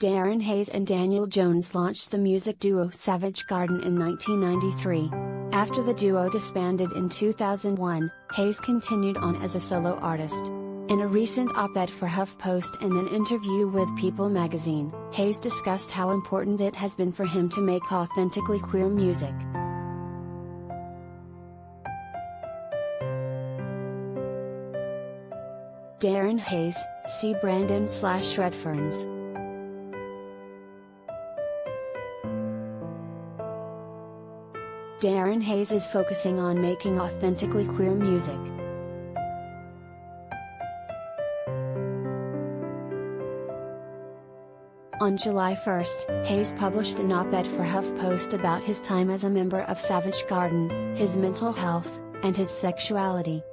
Darren Hayes and Daniel Jones launched the music duo Savage Garden in 1993. After the duo disbanded in 2001, Hayes continued on as a solo artist. In a recent op-ed for HuffPost and an interview with People magazine, Hayes discussed how important it has been for him to make authentically queer music. Darren Hayes, see Brandon/Redferns. Darren Hayes is focusing on making authentically queer music. On July 1, Hayes published an op-ed for HuffPost about his time as a member of Savage Garden, his mental health, and his sexuality.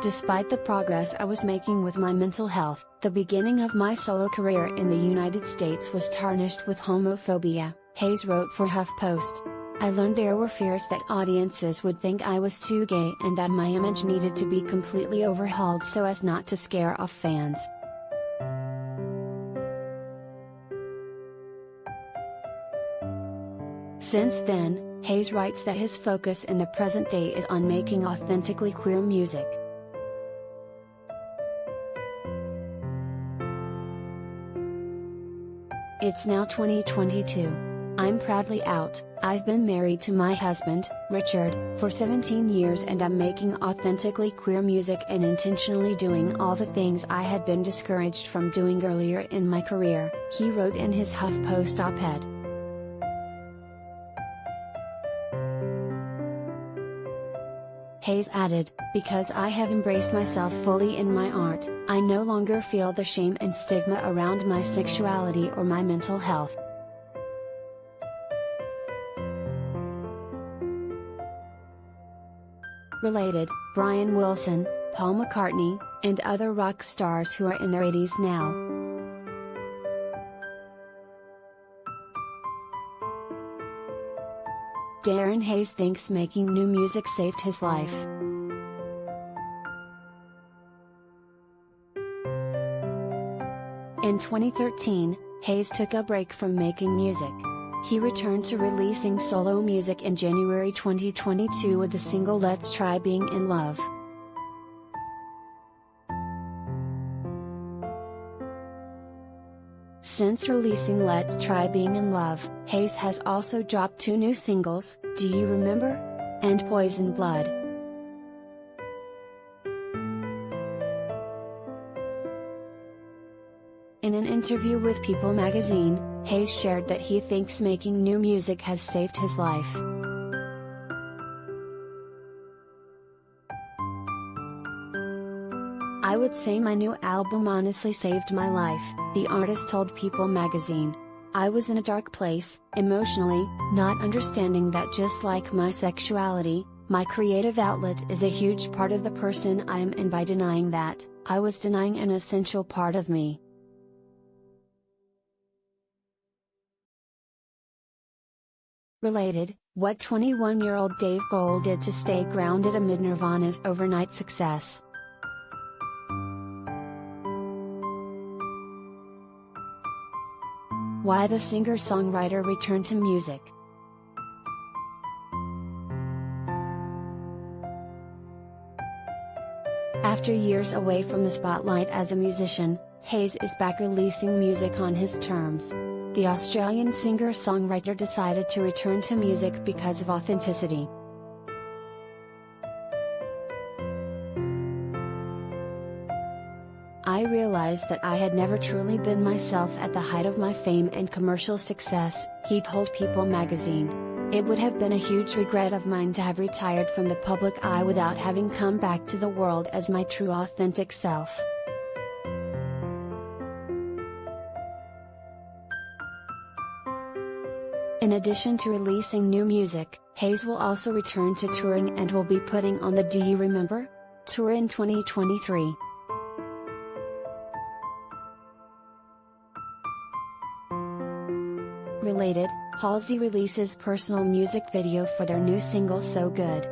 Despite the progress I was making with my mental health, the beginning of my solo career in the United States was tarnished with homophobia, Hayes wrote for HuffPost. I learned there were fears that audiences would think I was too gay and that my image needed to be completely overhauled so as not to scare off fans. Since then, Hayes writes that his focus in the present day is on making authentically queer music. It's now 2022. I'm proudly out. I've been married to my husband, Richard, for 17 years and I'm making authentically queer music and intentionally doing all the things I had been discouraged from doing earlier in my career, he wrote in his HuffPost op-ed. Hayes added, "Because I have embraced myself fully in my art, I no longer feel the shame and stigma around my sexuality or my mental health." Related, Brian Wilson, Paul McCartney, and other rock stars who are in their 80s now. Darren Hayes thinks making new music saved his life. In 2013, Hayes took a break from making music. He returned to releasing solo music in January 2022 with the single Let's Try Being in Love. Since releasing Let's Try Being in Love, Hayes has also dropped 2 new singles, Do You Remember? And Poison Blood. In an interview with People magazine, Hayes shared that he thinks making new music has saved his life. "I would say my new album honestly saved my life," the artist told People magazine. "I was in a dark place, emotionally, not understanding that just like my sexuality, my creative outlet is a huge part of the person I am, and by denying that, I was denying an essential part of me." Related, what 21-year-old Dave Grohl did to stay grounded amid Nirvana's overnight success. Why the singer-songwriter returned to music. After years away from the spotlight as a musician, Hayes is back releasing music on his terms. The Australian singer-songwriter decided to return to music because of authenticity. "I realized that I had never truly been myself at the height of my fame and commercial success," he told People magazine. "It would have been a huge regret of mine to have retired from the public eye without having come back to the world as my true authentic self." In addition to releasing new music, Hayes will also return to touring and will be putting on the Do You Remember? Tour in 2023. Related, Halsey releases personal music video for their new single So Good.